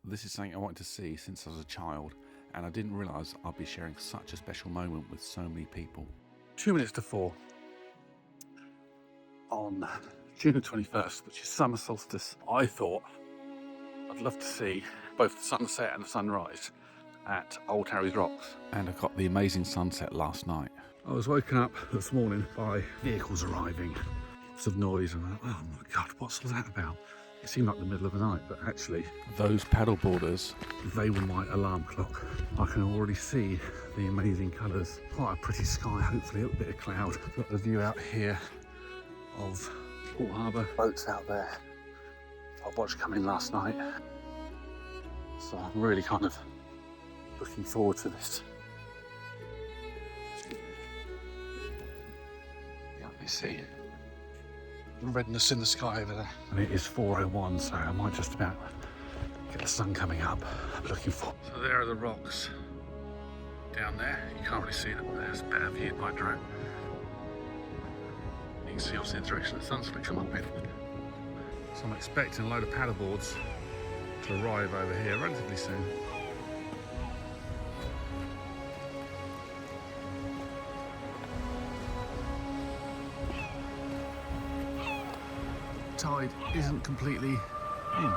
This is something I wanted to see since I was a child, and I didn't realise I'd be sharing such a special moment with so many people. 2 minutes to 4 on June the 21st, which is summer solstice. I thought I'd love to see both the sunset and the sunrise at Old Harry's Rocks, and I got the amazing sunset last night. I was woken up this morning by vehicles arriving, lots of noise, and I went, oh my god, what's all that about? It seemed like the middle of the night, but actually those paddleboarders, they were my alarm clock. I can already see the amazing colours. Quite a pretty sky, hopefully a little bit of cloud. Got the view out here of Port Harbour, boats out there. I watched come in last night, so I'm really kind of looking forward to this. Yeah, let me see the redness in the sky over there. And it is 4:01, so I might just about get the sun coming up. I'm looking for. So there are the rocks down there. You can't really see them. There's better view by drone. You can see obviously the direction the sun's going to come up in. So I'm expecting a load of paddleboards to arrive over here relatively soon. Tide isn't completely in.